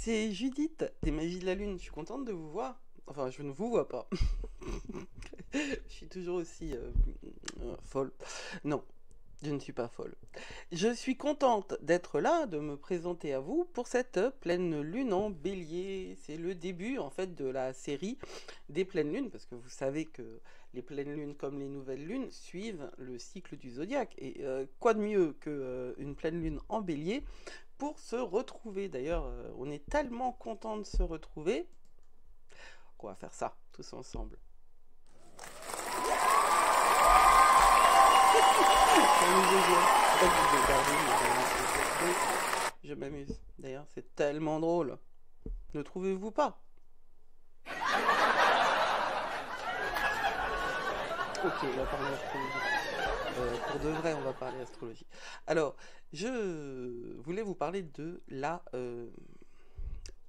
c'est Judith des Magies de la Lune. Je suis contente de vous voir. Enfin, je ne vous vois pas. Je suis toujours aussi folle. Non, je ne suis pas folle. Je suis contente d'être là, de me présenter à vous pour cette pleine lune en bélier. C'est le début en fait de la série des pleines lunes, parce que vous savez que les pleines lunes comme les nouvelles lunes suivent le cycle du zodiaque. Et quoi de mieux qu'une pleine lune en bélier pour se retrouver. D'ailleurs, on est tellement content de se retrouver qu'on va faire ça tous ensemble. Je m'amuse. D'ailleurs, c'est tellement drôle. Ne trouvez-vous pas? Ok, on va parler astrologie. Pour de vrai, on va parler astrologie. Alors, je voulais vous parler de la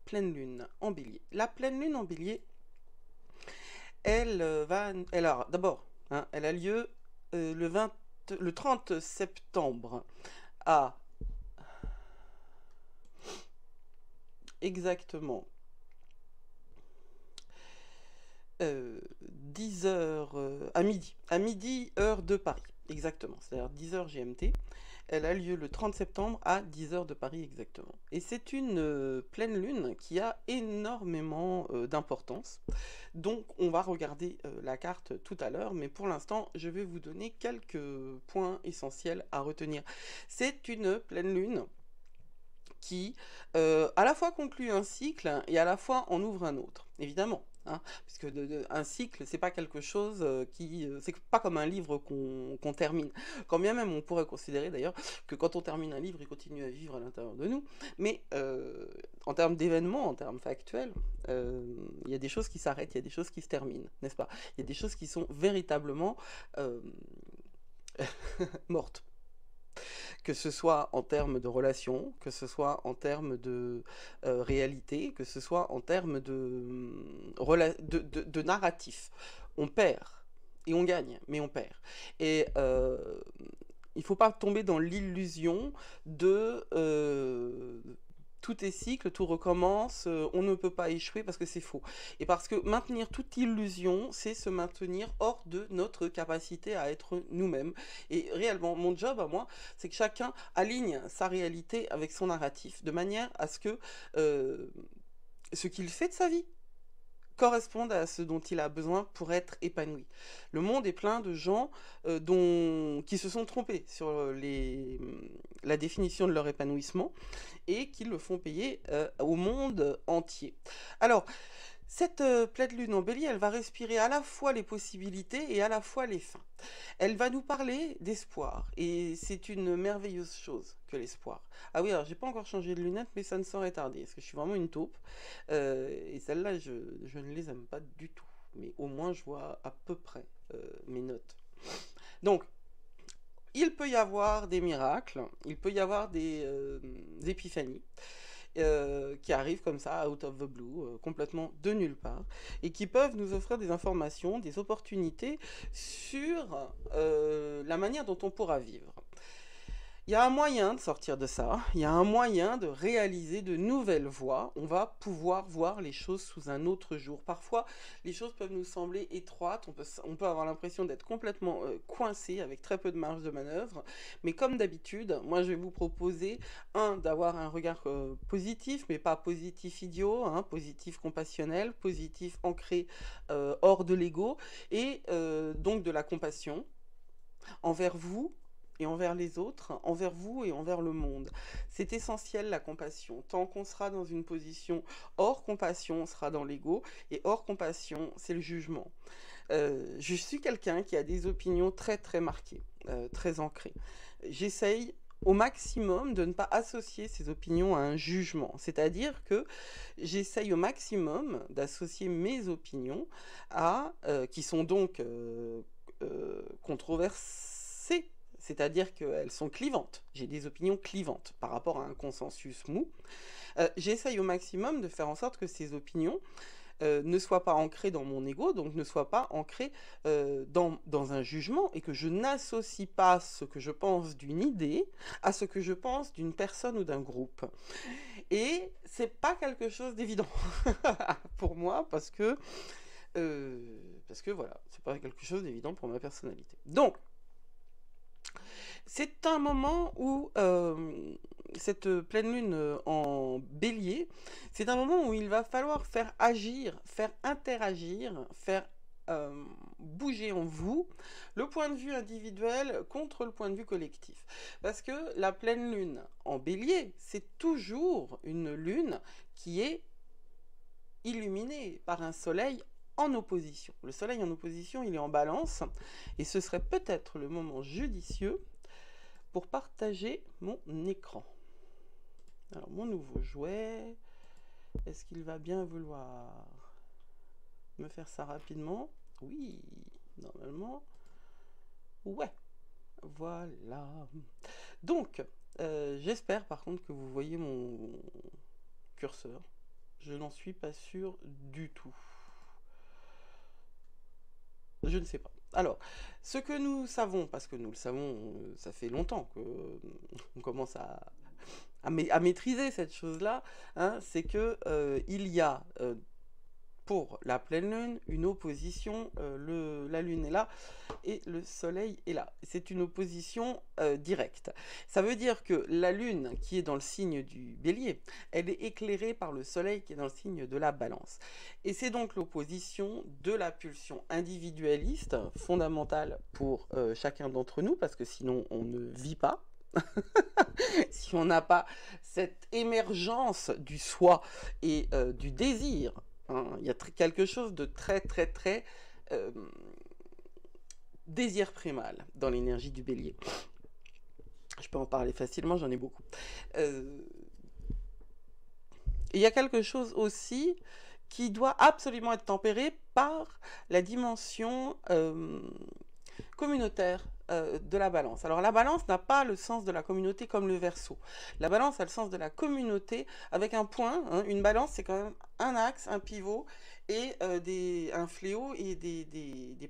pleine lune en bélier. La pleine lune en bélier, elle va... Alors, d'abord, hein, elle a lieu le 30 septembre à exactement 10 heures à midi heure de Paris, exactement, c'est-à-dire 10 heures GMT. Elle a lieu le 30 septembre à 10 heures de Paris exactement. Et c'est une pleine lune qui a énormément d'importance. Donc on va regarder la carte tout à l'heure, mais pour l'instant je vais vous donner quelques points essentiels à retenir. C'est une pleine lune qui à la fois conclut un cycle et à la fois en ouvre un autre, évidemment. Hein, puisque un cycle, c'est pas quelque chose c'est pas comme un livre qu'on termine. Quand bien même on pourrait considérer d'ailleurs que quand on termine un livre, il continue à vivre à l'intérieur de nous. Mais en termes d'événements, en termes factuels, il y a des choses qui s'arrêtent, il y a des choses qui se terminent, n'est-ce pas? Il y a des choses qui sont véritablement mortes. Que ce soit en termes de relations, que ce soit en termes de réalité, que ce soit en termes de narratif. On perd et on gagne, mais on perd. Et il ne faut pas tomber dans l'illusion de tout est cycle, tout recommence, on ne peut pas échouer parce que c'est faux. Et parce que maintenir toute illusion, c'est se maintenir hors de notre capacité à être nous-mêmes. Et réellement, mon job à moi, c'est que chacun aligne sa réalité avec son narratif, de manière à ce que ce qu'il fait de sa vie corresponde à ce dont il a besoin pour être épanoui. Le monde est plein de gens qui se sont trompés sur la définition de leur épanouissement et qui le font payer au monde entier. Alors, cette pleine lune en bélier, elle va respirer à la fois les possibilités et à la fois les fins. Elle va nous parler d'espoir, et c'est une merveilleuse chose que l'espoir. Ah oui, alors j'ai pas encore changé de lunettes, mais ça ne saurait tarder, parce que je suis vraiment une taupe, et celles-là, je ne les aime pas du tout, mais au moins je vois à peu près mes notes. Donc, il peut y avoir des miracles, il peut y avoir des épiphanies, qui arrivent comme ça, out of the blue, complètement de nulle part, et qui peuvent nous offrir des informations, des opportunités sur la manière dont on pourra vivre. Il y a un moyen de sortir de ça, il y a un moyen de réaliser de nouvelles voies, on va pouvoir voir les choses sous un autre jour. Parfois, les choses peuvent nous sembler étroites, on peut avoir l'impression d'être complètement coincé avec très peu de marge de manœuvre, mais comme d'habitude, moi je vais vous proposer, d'avoir un regard positif, mais pas positif idiot, hein, positif compassionnel, positif ancré hors de l'ego, et donc de la compassion envers vous, et envers les autres, envers vous et envers le monde. C'est essentiel la compassion. Tant qu'on sera dans une position hors compassion, on sera dans l'ego, et hors compassion, c'est le jugement. Je suis quelqu'un qui a des opinions très très marquées, très ancrées. J'essaye au maximum de ne pas associer ces opinions à un jugement. C'est-à-dire que j'essaye au maximum d'associer mes opinions à, qui sont donc controversées, c'est-à-dire qu'elles sont clivantes. J'ai des opinions clivantes par rapport à un consensus mou. J'essaye au maximum de faire en sorte que ces opinions ne soit pas ancré dans mon ego, donc ne soit pas ancré dans un jugement, et que je n'associe pas ce que je pense d'une idée à ce que je pense d'une personne ou d'un groupe. Et c'est pas quelque chose d'évident pour moi, parce que voilà, c'est pas quelque chose d'évident pour ma personnalité. Donc, c'est un moment où cette pleine lune en bélier, c'est un moment où il va falloir faire agir, faire interagir, faire bouger en vous le point de vue individuel contre le point de vue collectif. Parce que la pleine lune en bélier, c'est toujours une lune qui est illuminée par un soleil en opposition. Le soleil en opposition, il est en balance, et ce serait peut-être le moment judicieux pour partager mon écran. Alors, mon nouveau jouet, est-ce qu'il va bien vouloir me faire ça rapidement? Oui, normalement. Ouais, voilà. Donc, j'espère par contre que vous voyez mon curseur. Je n'en suis pas sûr du tout. Je ne sais pas. Alors, ce que nous savons, parce que nous le savons, ça fait longtemps qu'on commence à maîtriser cette chose-là, hein, c'est que il y a pour la pleine lune une opposition, la lune est là et le soleil est là. C'est une opposition directe. Ça veut dire que la lune qui est dans le signe du bélier, elle est éclairée par le soleil qui est dans le signe de la balance. Et c'est donc l'opposition de la pulsion individualiste, fondamentale pour chacun d'entre nous, parce que sinon on ne vit pas. Si on n'a pas cette émergence du soi et du désir, hein, il y a quelque chose de très désir primal dans l'énergie du bélier. Je peux en parler facilement, j'en ai beaucoup. Et il y a quelque chose aussi qui doit absolument être tempéré par la dimension communautaire de la balance. Alors la balance n'a pas le sens de la communauté comme le Verseau. La balance a le sens de la communauté avec un point, hein. Une balance c'est quand même un axe, un pivot et un fléau et des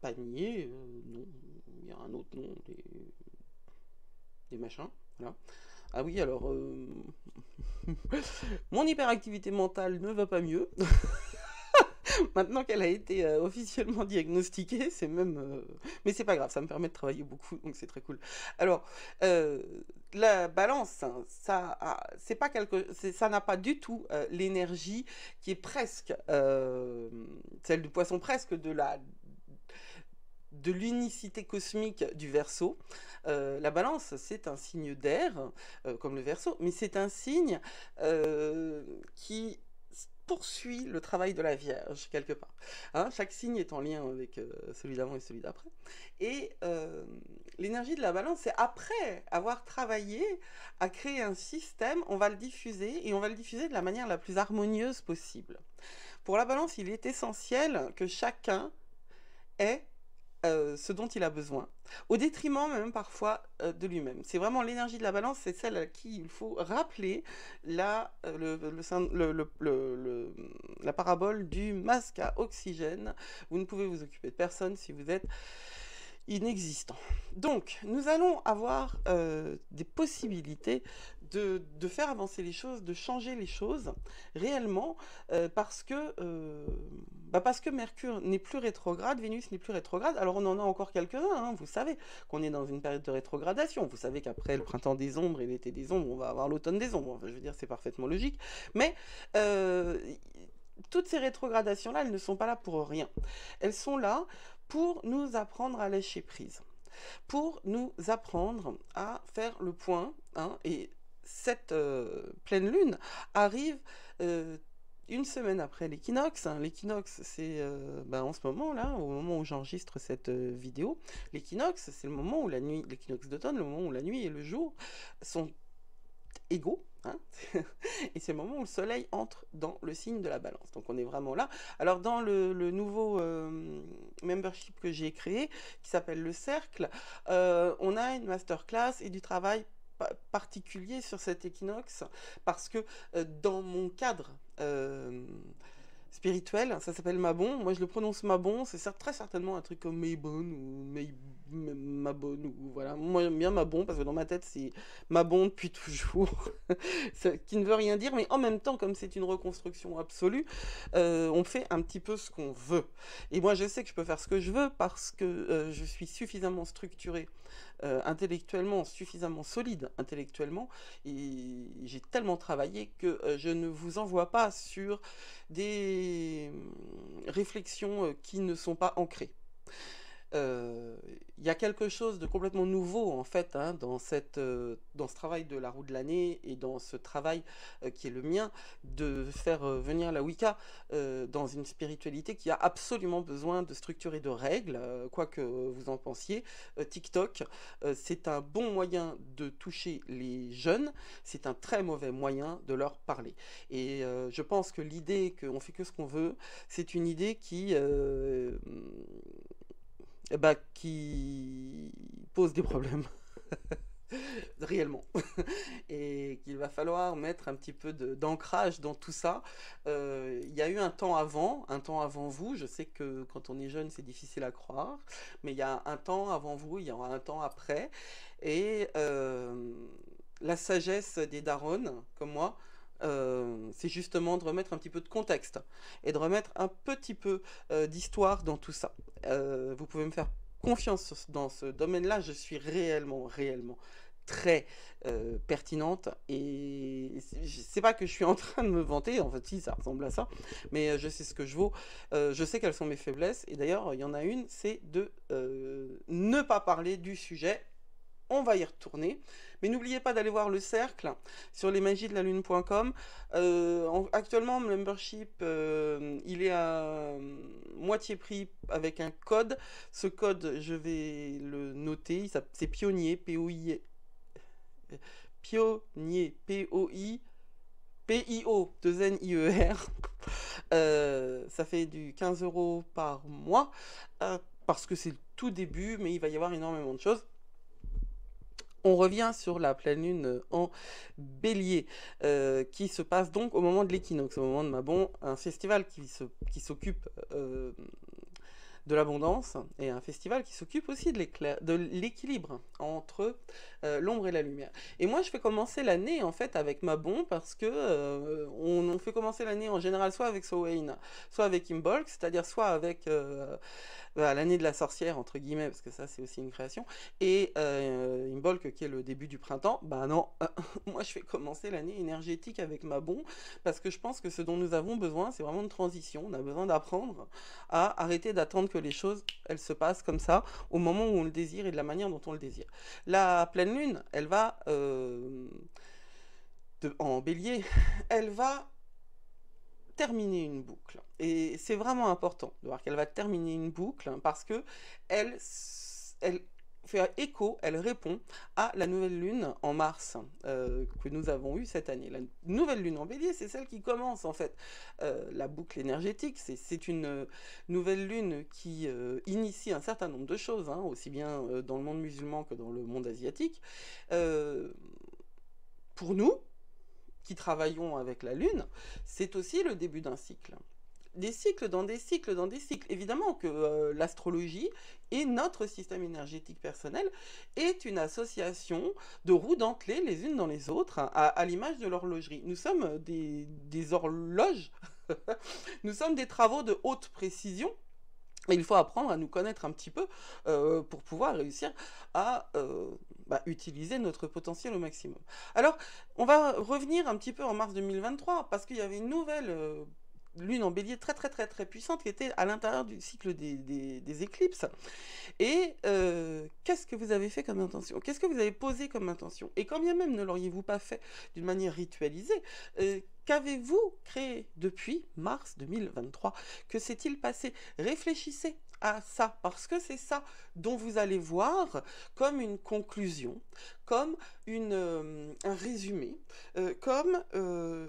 paniers, non, il y a un autre nom, des machins, voilà. Ah oui, alors mon hyperactivité mentale ne va pas mieux. Maintenant qu'elle a été officiellement diagnostiquée, c'est même... Mais c'est pas grave, ça me permet de travailler beaucoup, donc c'est très cool. Alors, la balance, hein, c'est pas ça n'a pas du tout l'énergie qui est presque celle du poisson, presque de l'unicité cosmique du Verseau. La balance, c'est un signe d'air, comme le Verseau, mais c'est un signe qui poursuit le travail de la Vierge, quelque part. Hein, chaque signe est en lien avec celui d'avant et celui d'après. Et l'énergie de la balance, c'est après avoir travaillé à créer un système, on va le diffuser, et on va le diffuser de la manière la plus harmonieuse possible. Pour la balance, il est essentiel que chacun ait ce dont il a besoin, au détriment même parfois de lui-même. C'est vraiment l'énergie de la balance, c'est celle à qui il faut rappeler la parabole du masque à oxygène. Vous ne pouvez vous occuper de personne si vous êtes inexistant. Donc, nous allons avoir des possibilités de faire avancer les choses, de changer les choses réellement, parce que Mercure n'est plus rétrograde, Vénus n'est plus rétrograde. Alors on en a encore quelques-uns, hein, vous savez qu'on est dans une période de rétrogradation, vous savez qu'après le printemps des ombres et l'été des ombres, on va avoir l'automne des ombres, enfin, je veux dire c'est parfaitement logique, mais toutes ces rétrogradations-là, elles ne sont pas là pour rien. Elles sont là pour nous apprendre à lâcher prise, pour nous apprendre à faire le point, hein, et cette pleine lune arrive une semaine après l'équinoxe. Hein. L'équinoxe, c'est en ce moment, là, au moment où j'enregistre cette vidéo, l'équinoxe, c'est le moment où la nuit, l'équinoxe d'automne, le moment où la nuit et le jour sont égaux. Hein. Et c'est le moment où le soleil entre dans le signe de la balance. Donc on est vraiment là. Alors dans le nouveau membership que j'ai créé, qui s'appelle le Cercle, on a une masterclass et du travail particulier sur cet équinoxe, parce que dans mon cadre spirituel, ça s'appelle Mabon. Moi, je le prononce Mabon. C'est très certainement un truc comme Maybon ou Mabon ou voilà. Moi, j'aime bien Mabon parce que dans ma tête, c'est Mabon depuis toujours, qui ne veut rien dire, mais en même temps, comme c'est une reconstruction absolue, on fait un petit peu ce qu'on veut. Et moi, je sais que je peux faire ce que je veux parce que je suis suffisamment structuré intellectuellement, suffisamment solide intellectuellement, et j'ai tellement travaillé que je ne vous envoie pas sur des réflexions qui ne sont pas ancrées. Il y a quelque chose de complètement nouveau en fait hein, dans ce travail de la roue de l'année et dans ce travail qui est le mien de faire venir la Wicca dans une spiritualité qui a absolument besoin de structure et de règles, quoi que vous en pensiez. TikTok, c'est un bon moyen de toucher les jeunes, c'est un très mauvais moyen de leur parler. Et je pense que l'idée qu'on fait que ce qu'on veut, c'est une idée qui pose des problèmes, réellement. Et qu'il va falloir mettre un petit peu d'ancrage dans tout ça. Il y a eu un temps avant vous. Je sais que quand on est jeune, c'est difficile à croire. Mais il y a un temps avant vous, il y aura un temps après. Et la sagesse des darons, comme moi, c'est justement de remettre un petit peu de contexte et de remettre un petit peu d'histoire dans tout ça. Vous pouvez me faire confiance dans ce domaine-là, je suis réellement très pertinente et c'est pas que je suis en train de me vanter, en fait si ça ressemble à ça, mais je sais ce que je vaux, je sais quelles sont mes faiblesses et d'ailleurs il y en a une, c'est de ne pas parler du sujet. On va y retourner. Mais n'oubliez pas d'aller voir le cercle sur lesmagiesdelalune.com. Actuellement, le membership, il est à moitié prix avec un code. Ce code, je vais le noter. C'est Pionnier, P-O-I... Pionnier, P-O-I... P-I-O, 2-N-I-E-R. Ça fait du 15 € par mois. Parce que c'est le tout début, mais il va y avoir énormément de choses. On revient sur la pleine lune en bélier, qui se passe donc au moment de l'équinoxe, au moment de Mabon, un festival qui s'occupe de l'abondance, et un festival qui s'occupe aussi de l'équilibre entre l'ombre et la lumière. Et moi, je fais commencer l'année, en fait, avec Mabon, parce que on fait commencer l'année, en général, soit avec Samhain, soit avec Imbolc, c'est-à-dire soit avec l'année de la sorcière, entre guillemets, parce que ça, c'est aussi une création, et Imbolc, qui est le début du printemps. Bah non, moi, je fais commencer l'année énergétique avec Mabon, parce que je pense que ce dont nous avons besoin, c'est vraiment de transition. On a besoin d'apprendre à arrêter d'attendre que les choses, elles se passent comme ça, au moment où on le désire et de la manière dont on le désire. La pleine lune, elle va, en bélier, elle va terminer une boucle. Et c'est vraiment important de voir qu'elle va terminer une boucle parce que elle fait écho, elle répond à la nouvelle lune en mars que nous avons eue cette année. La nouvelle lune en bélier, c'est celle qui commence en fait la boucle énergétique. C'est une nouvelle lune qui initie un certain nombre de choses, hein, aussi bien dans le monde musulman que dans le monde asiatique. Pour nous, qui travaillons avec la lune, c'est aussi le début d'un cycle. Des cycles dans des cycles dans des cycles. Évidemment que l'astrologie et notre système énergétique personnel est une association de roues dentelées les unes dans les autres, hein, à l'image de l'horlogerie. Nous sommes des horloges, nous sommes des travaux de haute précision. Et il faut apprendre à nous connaître un petit peu pour pouvoir réussir à utiliser notre potentiel au maximum. Alors, on va revenir un petit peu en mars 2023, parce qu'il y avait une nouvelle lune en bélier très puissante qui était à l'intérieur du cycle des éclipses. Et qu'est-ce que vous avez fait comme intention? Qu'est-ce que vous avez posé comme intention? Et quand bien même ne l'auriez-vous pas fait d'une manière ritualisée, qu'avez-vous créé depuis mars 2023? Que s'est-il passé? Réfléchissez à ça, parce que c'est ça dont vous allez voir comme une conclusion, comme un résumé, comme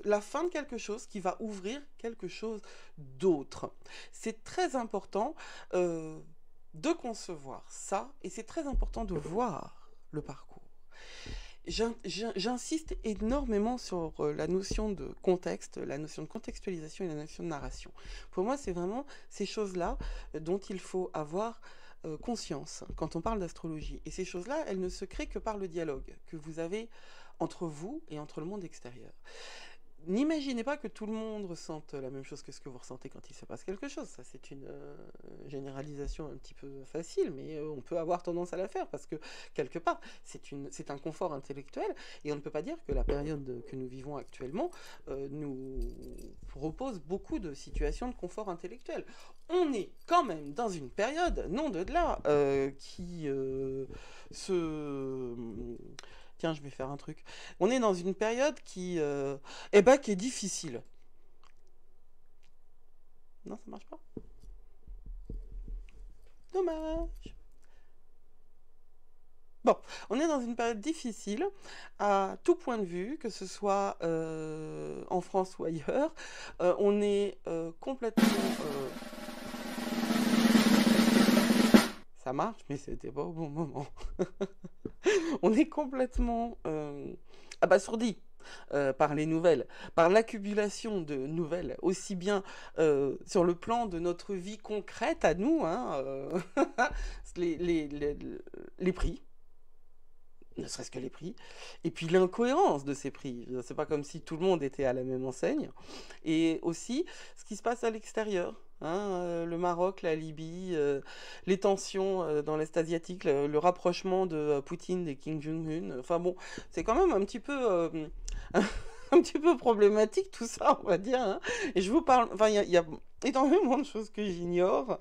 la fin de quelque chose qui va ouvrir quelque chose d'autre. C'est très important de concevoir ça, et c'est très important de voir le parcours. J'insiste énormément sur la notion de contexte, la notion de contextualisation et la notion de narration. Pour moi, c'est vraiment ces choses-là dont il faut avoir conscience quand on parle d'astrologie. Et ces choses-là, elles ne se créent que par le dialogue que vous avez entre vous et entre le monde extérieur. N'imaginez pas que tout le monde ressente la même chose que ce que vous ressentez quand il se passe quelque chose. Ça, c'est une généralisation un petit peu facile, mais on peut avoir tendance à la faire parce que, quelque part, c'est un confort intellectuel et on ne peut pas dire que la période que nous vivons actuellement nous propose beaucoup de situations de confort intellectuel. On est quand même dans une période, non de là, qui se... Tiens, je vais faire un truc. On est dans une période qui est difficile. Non, ça marche pas. Dommage. Bon, on est dans une période difficile à tout point de vue, que ce soit en France ou ailleurs. On est complètement... Ça marche, mais c'était pas au bon moment. On est complètement abasourdi par les nouvelles, par l'accumulation de nouvelles, aussi bien sur le plan de notre vie concrète à nous, hein, les prix, ne serait-ce que les prix, et puis l'incohérence de ces prix. C'est pas comme si tout le monde était à la même enseigne, et aussi ce qui se passe à l'extérieur. Hein, le Maroc, la Libye, les tensions dans l'Est asiatique, le rapprochement de Poutine et Kim Jong-un. Enfin bon, c'est quand même un petit peu, un petit peu problématique tout ça, on va dire. Hein. Et je vous parle, enfin, il y a énormément de choses que j'ignore.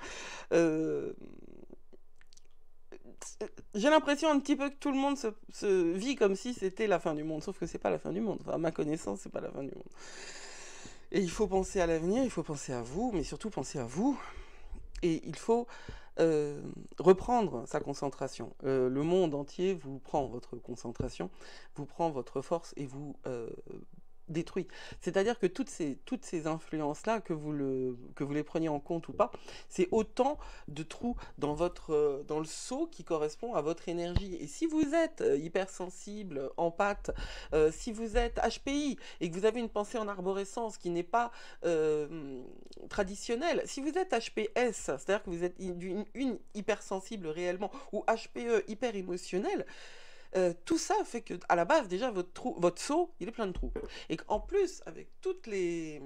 J'ai l'impression un petit peu que tout le monde se vit comme si c'était la fin du monde, sauf que c'est pas la fin du monde. Enfin, à ma connaissance, c'est pas la fin du monde. Et il faut penser à l'avenir, il faut penser à vous, mais surtout penser à vous. Et il faut reprendre sa concentration. Le monde entier vous prend votre concentration, vous prend votre force et vous détruit. C'est-à-dire que toutes ces influences-là, que vous les preniez en compte ou pas, c'est autant de trous dans le seau qui correspond à votre énergie. Et si vous êtes hypersensible, empathe, si vous êtes HPI et que vous avez une pensée en arborescence qui n'est pas traditionnelle, si vous êtes HPS, c'est-à-dire que vous êtes une hypersensible réellement, ou HPE, hyper émotionnel, tout ça fait que, à la base, déjà, votre seau, il est plein de trous. Et qu'en plus, avec toutes les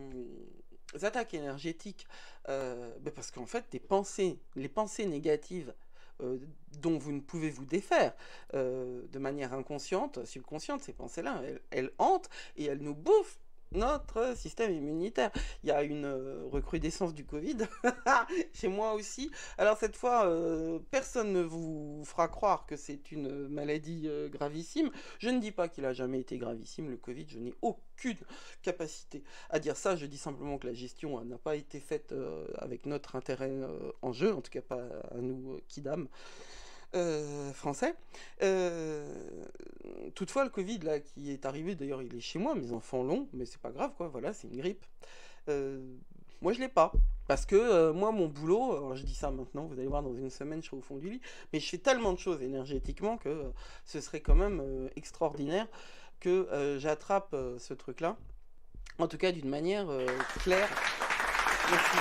attaques énergétiques, parce qu'en fait, les pensées négatives dont vous ne pouvez vous défaire de manière inconsciente, subconsciente, ces pensées-là, elles hantent et elles nous bouffent notre système immunitaire. Il y a une recrudescence du Covid, chez moi aussi. Alors cette fois, personne ne vous fera croire que c'est une maladie gravissime. Je ne dis pas qu'il a jamais été gravissime, le Covid, je n'ai aucune capacité à dire ça. Je dis simplement que la gestion n'a pas été faite avec notre intérêt en jeu, en tout cas pas à nous, Kidam. Français. Toutefois, le Covid là qui est arrivé, d'ailleurs, il est chez moi, mes enfants l'ont, mais c'est pas grave, quoi. Voilà, c'est une grippe. Moi, je l'ai pas. Parce que moi, mon boulot, alors je dis ça maintenant, vous allez voir, dans une semaine, je serai au fond du lit, mais je fais tellement de choses énergétiquement que ce serait quand même extraordinaire que j'attrape ce truc-là. En tout cas, d'une manière claire. Merci.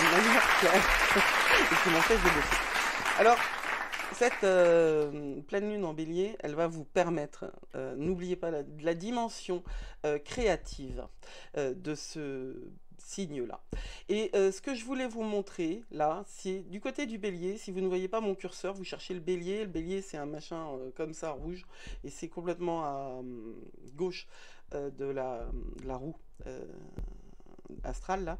D'une manière claire. Et qui m'empêche de bosser. Alors, cette pleine lune en bélier, elle va vous permettre, n'oubliez pas la dimension créative de ce signe-là. Et ce que je voulais vous montrer, là, c'est du côté du bélier. Si vous ne voyez pas mon curseur, vous cherchez le bélier. Le bélier, c'est un machin comme ça, rouge, et c'est complètement à gauche de la roue astrale, là.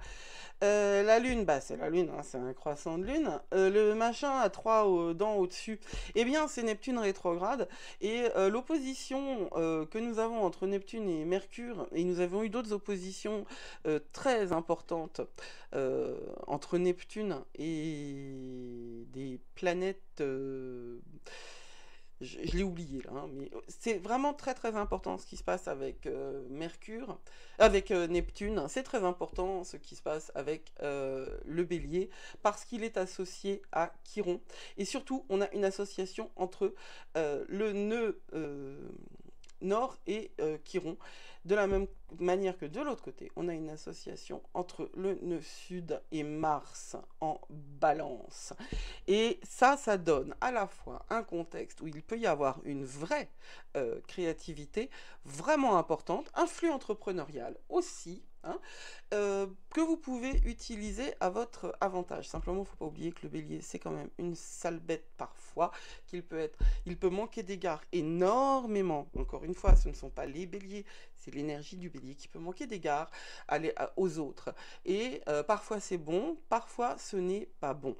La lune, bah c'est la lune, hein, c'est un croissant de lune. Le machin à 3 dents au-dessus, eh bien c'est Neptune rétrograde. Et l'opposition que nous avons entre Neptune et Mercure, et nous avons eu d'autres oppositions très importantes entre Neptune et des planètes je l'ai oublié là, hein, mais c'est vraiment très très important ce qui se passe avec Mercure, avec Neptune. C'est très important ce qui se passe avec le Bélier parce qu'il est associé à Chiron. Et surtout, on a une association entre le nœud Nord et Chiron. De la même manière que de l'autre côté, on a une association entre le nœud Sud et Mars en Balance. Et ça donne à la fois un contexte où il peut y avoir une vraie créativité vraiment importante, un flux entrepreneurial aussi, hein, que vous pouvez utiliser à votre avantage. Simplement, il ne faut pas oublier que le bélier, c'est quand même une sale bête parfois, il peut manquer d'égards énormément. Encore une fois, ce ne sont pas les béliers, c'est l'énergie du bélier qui peut manquer d'égards aux autres. Et parfois c'est bon, parfois ce n'est pas bon.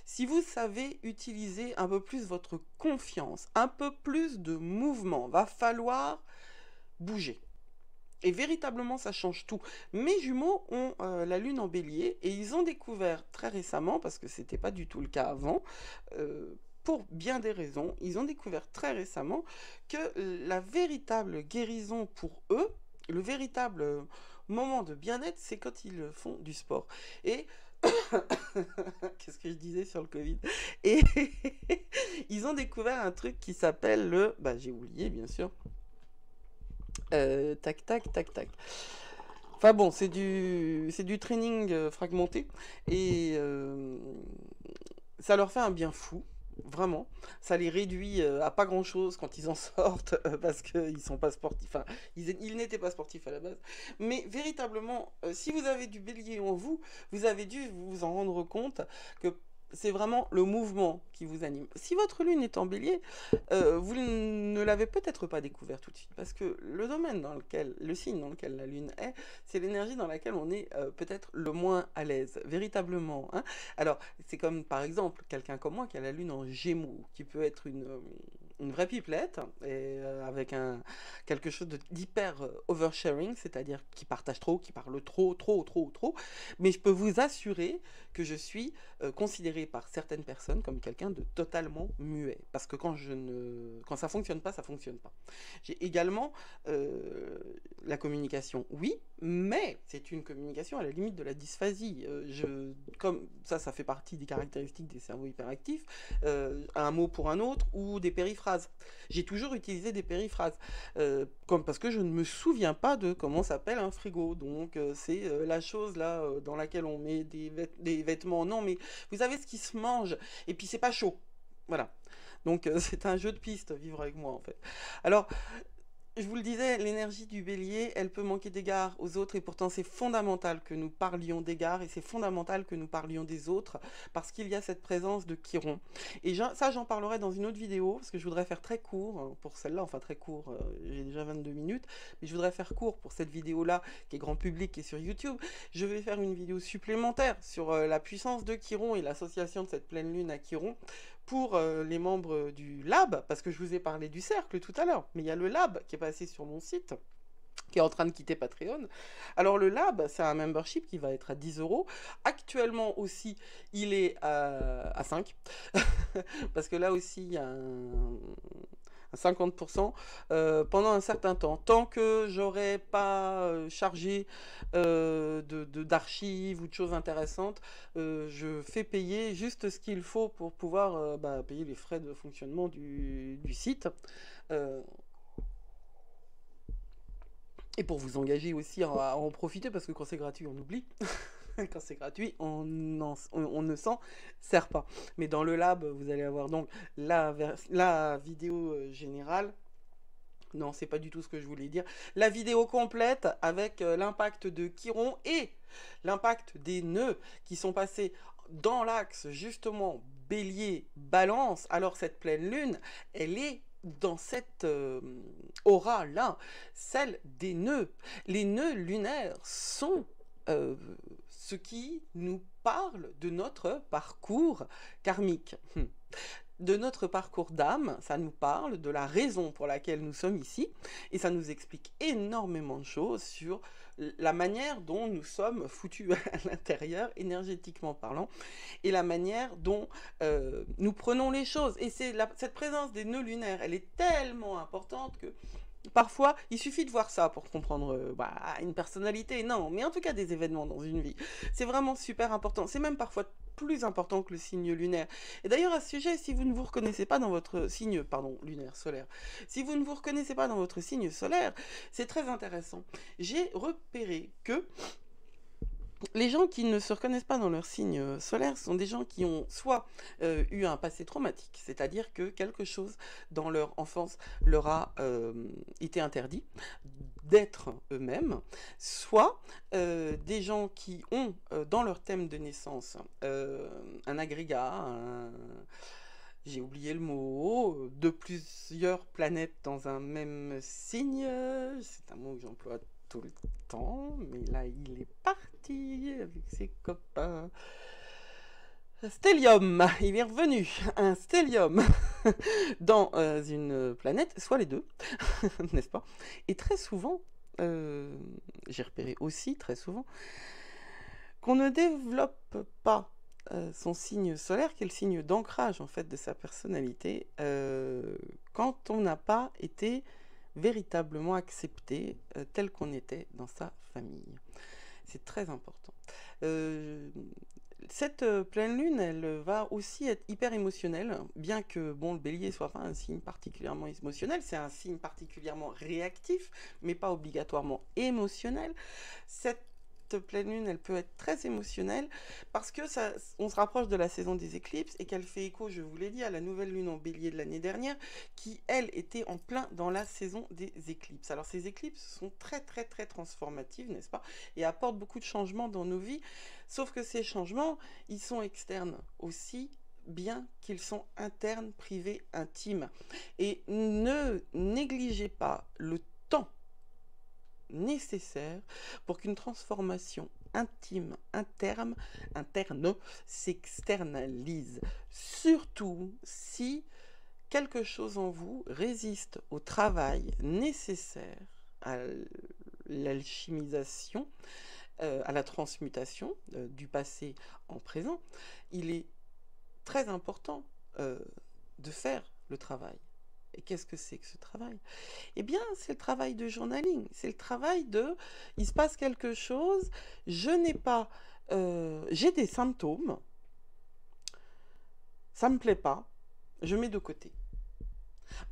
Si vous savez utiliser un peu plus votre confiance, un peu plus de mouvement, va falloir bouger. Et véritablement, ça change tout. Mes jumeaux ont la lune en bélier et ils ont découvert très récemment, parce que c'était pas du tout le cas avant, pour bien des raisons, ils ont découvert très récemment que la véritable guérison pour eux, le véritable moment de bien-être, c'est quand ils font du sport. Et qu'est-ce que je disais sur le Covid? Et ils ont découvert un truc qui s'appelle le... Bah, j'ai oublié, bien sûr. Tac, tac, tac, tac. Enfin bon, c'est du training fragmenté. Et ça leur fait un bien fou. Vraiment, ça les réduit à pas grand chose quand ils en sortent parce qu'ils sont pas sportifs, enfin ils n'étaient pas sportifs à la base, mais véritablement si vous avez du bélier en vous, vous avez dû vous en rendre compte que c'est vraiment le mouvement qui vous anime. Si votre lune est en bélier, vous ne l'avez peut-être pas découvert tout de suite, parce que le domaine dans lequel, le signe dans lequel la lune est, c'est l'énergie dans laquelle on est peut-être le moins à l'aise, véritablement. Hein. Alors, c'est comme par exemple quelqu'un comme moi qui a la lune en gémeaux, qui peut être une vraie pipelette, et, avec quelque chose d'hyper oversharing, c'est-à-dire qui partage trop, qui parle trop, mais je peux vous assurer que je suis considéré par certaines personnes comme quelqu'un de totalement muet. Parce que quand ça fonctionne pas, ça fonctionne pas. J'ai également la communication, oui, mais c'est une communication à la limite de la dysphasie. Comme ça fait partie des caractéristiques des cerveaux hyperactifs, un mot pour un autre ou des périphrases. J'ai toujours utilisé des périphrases, parce que je ne me souviens pas de comment s'appelle un frigo. Donc c'est la chose là dans laquelle on met des vêtements. Non, mais vous savez ce qui se mange, et puis c'est pas chaud. Voilà. Donc c'est un jeu de piste, vivre avec moi en fait. Alors, je vous le disais, l'énergie du bélier, elle peut manquer d'égard aux autres, et pourtant c'est fondamental que nous parlions d'égard, et c'est fondamental que nous parlions des autres, parce qu'il y a cette présence de Chiron. Et ça, j'en parlerai dans une autre vidéo, parce que je voudrais faire très court, pour celle-là, enfin très court, j'ai déjà 22 minutes, mais je voudrais faire court pour cette vidéo-là, qui est grand public, qui est sur YouTube. Je vais faire une vidéo supplémentaire sur la puissance de Chiron et l'association de cette pleine lune à Chiron, pour les membres du lab, parce que je vous ai parlé du cercle tout à l'heure, mais il y a le lab qui est passé sur mon site, qui est en train de quitter Patreon. Alors le lab, c'est un membership qui va être à 10 €. Actuellement aussi, il est à 5, parce que là aussi, il y a un 50% pendant un certain temps. Tant que j'aurai pas chargé d'archives ou de choses intéressantes, je fais payer juste ce qu'il faut pour pouvoir payer les frais de fonctionnement du site. Et pour vous engager aussi à en profiter, parce que quand c'est gratuit, on oublie. Quand c'est gratuit, on ne s'en sert pas. Mais dans le lab, vous allez avoir donc la vidéo générale. Non, c'est pas du tout ce que je voulais dire. La vidéo complète avec l'impact de Chiron et l'impact des nœuds qui sont passés dans l'axe justement Bélier-Balance. Alors cette pleine lune, elle est dans cette aura-là, celle des nœuds. Les nœuds lunaires sont ce qui nous parle de notre parcours karmique. de notre parcours d'âme, ça nous parle de la raison pour laquelle nous sommes ici, et ça nous explique énormément de choses sur la manière dont nous sommes foutus à l'intérieur, énergétiquement parlant, et la manière dont nous prenons les choses. Et cette présence des nœuds lunaires, elle est tellement importante que parfois, il suffit de voir ça pour comprendre une personnalité, non, mais en tout cas des événements dans une vie. C'est vraiment super important. C'est même parfois plus important que le signe lunaire. Et d'ailleurs, à ce sujet, si vous ne vous reconnaissez pas dans votre signe, pardon, lunaire, solaire, si vous ne vous reconnaissez pas dans votre signe solaire, c'est très intéressant. J'ai repéré que les gens qui ne se reconnaissent pas dans leur signe solaire sont des gens qui ont soit eu un passé traumatique, c'est-à-dire que quelque chose dans leur enfance leur a été interdit d'être eux-mêmes, soit des gens qui ont dans leur thème de naissance un agrégat, j'ai oublié le mot, de plusieurs planètes dans un même signe, c'est un mot que j'emploie tout le temps, mais là il est parti avec ses copains. Stellium, il est revenu, un stellium dans une planète, soit les deux, n'est-ce pas? Et très souvent, j'ai repéré aussi très souvent, qu'on ne développe pas son signe solaire, qui est le signe d'ancrage en fait de sa personnalité, quand on n'a pas été véritablement accepté tel qu'on était dans sa famille. C'est très important. Cette pleine lune, elle va aussi être hyper émotionnelle, bien que bon, le bélier soit pas un signe particulièrement émotionnel, c'est un signe particulièrement réactif, mais pas obligatoirement émotionnel. Cette pleine lune, elle peut être très émotionnelle parce que on se rapproche de la saison des éclipses et qu'elle fait écho, je vous l'ai dit, à la nouvelle lune en bélier de l'année dernière qui, elle, était en plein dans la saison des éclipses. Alors ces éclipses sont très très très transformatives, n'est-ce pas, et apportent beaucoup de changements dans nos vies, sauf que ces changements, ils sont externes aussi, bien qu'ils sont internes, privés, intimes. Et ne négligez pas le temps nécessaire pour qu'une transformation intime, interne s'externalise. Surtout si quelque chose en vous résiste au travail nécessaire à l'alchimisation, à la transmutation du passé en présent, il est très important de faire le travail. Et qu'est-ce que c'est que ce travail? Eh bien, c'est le travail de journaling. C'est le travail de, il se passe quelque chose, je n'ai pas, j'ai des symptômes, ça me plaît pas, je mets de côté.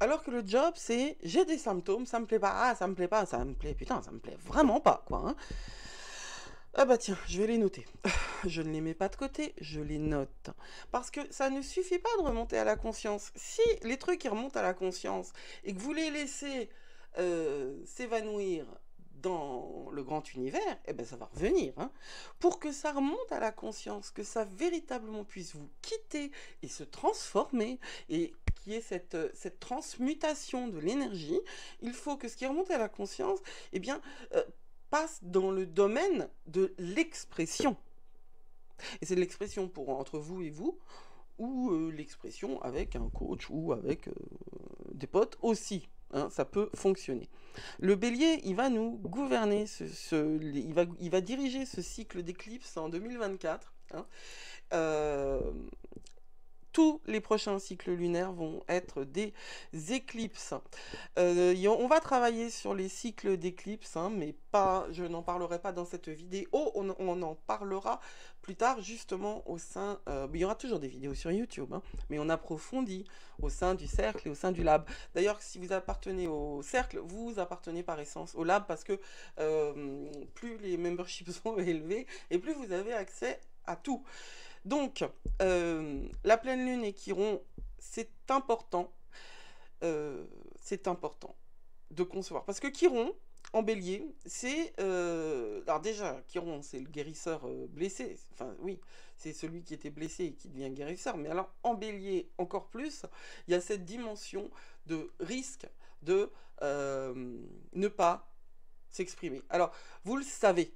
Alors que le job, c'est, j'ai des symptômes, ça me plaît pas, ah, ça me plaît pas, ça me plaît, putain, ça me plaît vraiment pas, quoi. Hein. Ah bah tiens, je vais les noter. Je ne les mets pas de côté, je les note. Parce que ça ne suffit pas de remonter à la conscience. Si les trucs qui remontent à la conscience et que vous les laissez s'évanouir dans le grand univers, eh ben ça va revenir. Hein. Pour que ça remonte à la conscience, que ça véritablement puisse vous quitter et se transformer, et qu'il y ait cette transmutation de l'énergie, il faut que ce qui remonte à la conscience, eh bien... passe dans le domaine de l'expression. Et c'est de l'expression pour entre vous et vous, ou l'expression avec un coach ou avec des potes aussi. Hein, ça peut fonctionner. Le bélier, il va nous gouverner, il va diriger ce cycle d'éclipse en 2024. Hein. Tous les prochains cycles lunaires vont être des éclipses. On va travailler sur les cycles d'éclipses, hein, mais pas, je n'en parlerai pas dans cette vidéo. On en parlera plus tard, justement, au sein... il y aura toujours des vidéos sur YouTube, hein, mais on approfondit au sein du cercle et au sein du lab. D'ailleurs, si vous appartenez au cercle, vous appartenez par essence au lab, parce que plus les memberships sont élevés, et plus vous avez accès à tout. Donc, la pleine lune et Chiron, c'est important de concevoir. Parce que Chiron, en bélier, c'est... alors déjà, Chiron, c'est le guérisseur blessé. Enfin, oui, c'est celui qui était blessé et qui devient guérisseur. Mais alors, en bélier, encore plus, il y a cette dimension de risque de ne pas s'exprimer. Alors, vous le savez,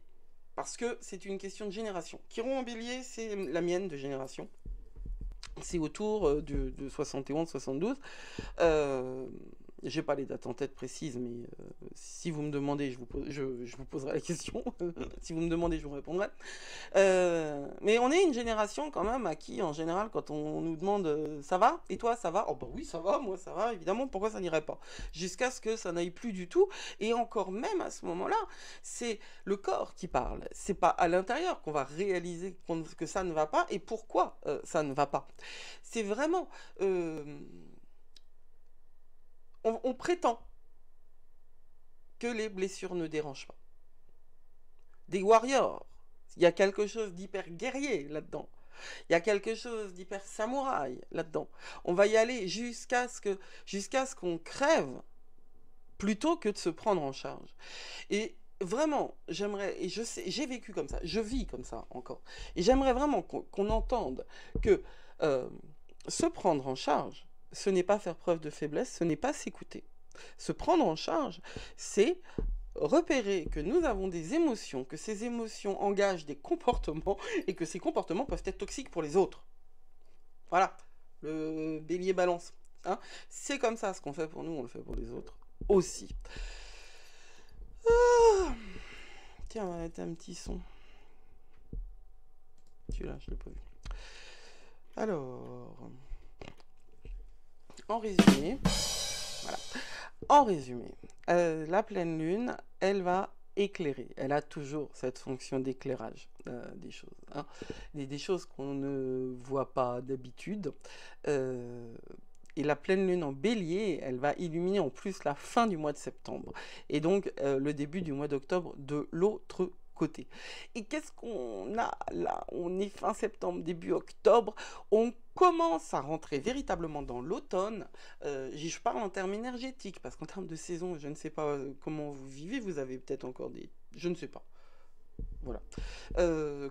parce que c'est une question de génération. Chiron en bélier, c'est la mienne de génération. C'est autour de 71-72. J'ai pas les dates en tête précises, mais si vous me demandez, je vous poserai la question. Si vous me demandez, je vous répondrai. Mais on est une génération quand même à qui, en général, quand on nous demande ça va? Et toi, ça va? Oh bah oui, ça va, moi ça va, évidemment, pourquoi ça n'irait pas? Jusqu'à ce que ça n'aille plus du tout. Et encore même à ce moment-là, c'est le corps qui parle. C'est pas à l'intérieur qu'on va réaliser que ça ne va pas et pourquoi ça ne va pas. C'est vraiment... on prétend que les blessures ne dérangent pas. Des warriors, il y a quelque chose d'hyper guerrier là-dedans. Il y a quelque chose d'hyper samouraï là-dedans. On va y aller jusqu'à ce qu'on crève plutôt que de se prendre en charge. Et vraiment, j'aimerais, et je sais, j'ai vécu comme ça, je vis comme ça encore. Et j'aimerais vraiment qu'on entende que se prendre en charge, ce n'est pas faire preuve de faiblesse, ce n'est pas s'écouter. Se prendre en charge, c'est repérer que nous avons des émotions, que ces émotions engagent des comportements et que ces comportements peuvent être toxiques pour les autres. Voilà, le bélier balance. Hein, c'est comme ça, ce qu'on fait pour nous, on le fait pour les autres aussi. Ah, tiens, on va mettre un petit son. Celui-là, je l'ai pas vu. Alors, en résumé, voilà. En résumé, la pleine lune, elle va éclairer. Elle a toujours cette fonction d'éclairage des choses. Hein. Des choses qu'on ne voit pas d'habitude. Et la pleine lune en bélier, elle va illuminer en plus la fin du mois de septembre. Et donc le début du mois d'octobre de l'autre côté. Et qu'est-ce qu'on a là? On est fin septembre, début octobre. On commence à rentrer véritablement dans l'automne. Je parle en termes énergétiques, parce qu'en termes de saison, je ne sais pas comment vous vivez. Vous avez peut-être encore des... Je ne sais pas. Voilà.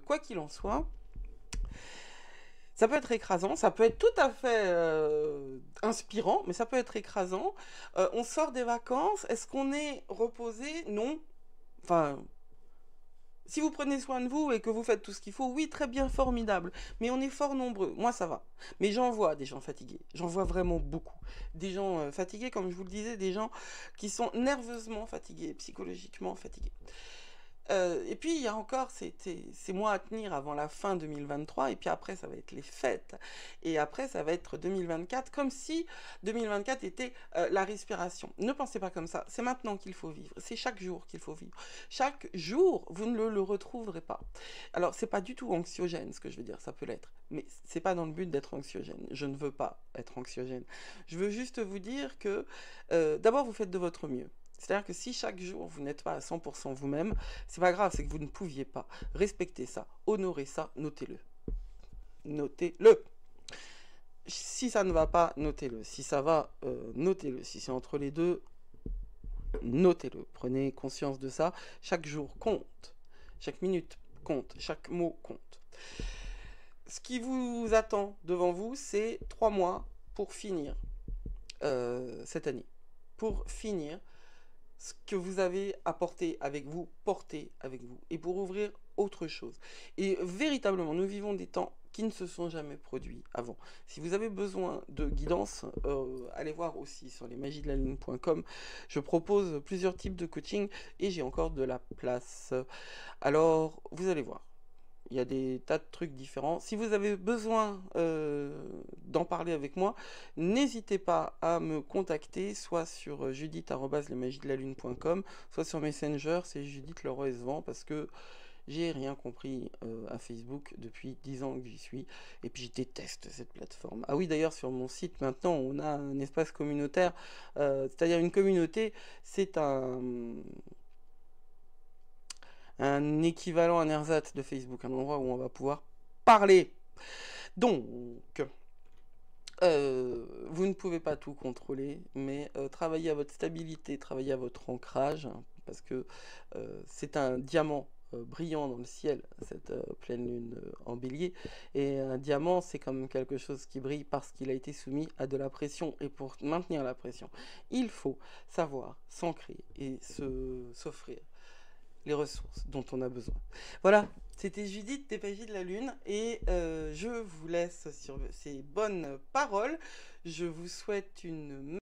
Quoi qu'il en soit, ça peut être écrasant, ça peut être tout à fait inspirant, mais ça peut être écrasant. On sort des vacances, est-ce qu'on est reposé? Non. Enfin... Si vous prenez soin de vous et que vous faites tout ce qu'il faut, oui, très bien, formidable. Mais on est fort nombreux. Moi, ça va. Mais j'en vois des gens fatigués. J'en vois vraiment beaucoup. Des gens fatigués, comme je vous le disais, des gens qui sont nerveusement fatigués, psychologiquement fatigués. Et puis, il y a encore ces mois à tenir avant la fin 2023, et puis après, ça va être les fêtes. Et après, ça va être 2024, comme si 2024 était la respiration. Ne pensez pas comme ça. C'est maintenant qu'il faut vivre. C'est chaque jour qu'il faut vivre. Chaque jour, vous ne le retrouverez pas. Alors, c'est pas du tout anxiogène, ce que je veux dire. Ça peut l'être. Mais c'est pas dans le but d'être anxiogène. Je ne veux pas être anxiogène. Je veux juste vous dire que, d'abord, vous faites de votre mieux. C'est-à-dire que si chaque jour vous n'êtes pas à 100% vous-même, c'est pas grave, c'est que vous ne pouviez pas. Respectez ça, honorez ça, notez-le. Notez-le. Si ça ne va pas, notez-le. Si ça va, notez-le. Si c'est entre les deux, notez-le. Prenez conscience de ça. Chaque jour compte. Chaque minute compte. Chaque mot compte. Ce qui vous attend devant vous, c'est 3 mois pour finir cette année. Pour finir ce que vous avez apporté avec vous, porté avec vous, et pour ouvrir autre chose. Et véritablement, nous vivons des temps qui ne se sont jamais produits avant. Si vous avez besoin de guidance, allez voir aussi sur lesmagiesdelalune.com. Je propose plusieurs types de coaching et j'ai encore de la place. Alors, vous allez voir. Il y a des tas de trucs différents. Si vous avez besoin d'en parler avec moi, n'hésitez pas à me contacter, soit sur judith@lesmagiesdelalune.com, soit sur Messenger, c'est Judith Leroy-Svent, parce que j'ai rien compris à Facebook depuis 10 ans que j'y suis, et puis je déteste cette plateforme. Ah oui, d'ailleurs, sur mon site, maintenant, on a un espace communautaire, c'est-à-dire une communauté, c'est un équivalent, un ersatz de Facebook, un endroit où on va pouvoir parler. Donc, vous ne pouvez pas tout contrôler, mais travaillez à votre stabilité, travaillez à votre ancrage, hein, parce que c'est un diamant brillant dans le ciel, cette pleine lune en bélier, et un diamant, c'est comme quelque chose qui brille parce qu'il a été soumis à de la pression, et pour maintenir la pression, il faut savoir s'ancrer et s'offrir les ressources dont on a besoin. Voilà, C'était Judith des Magies de la Lune et je vous laisse sur ces bonnes paroles. Je vous souhaite une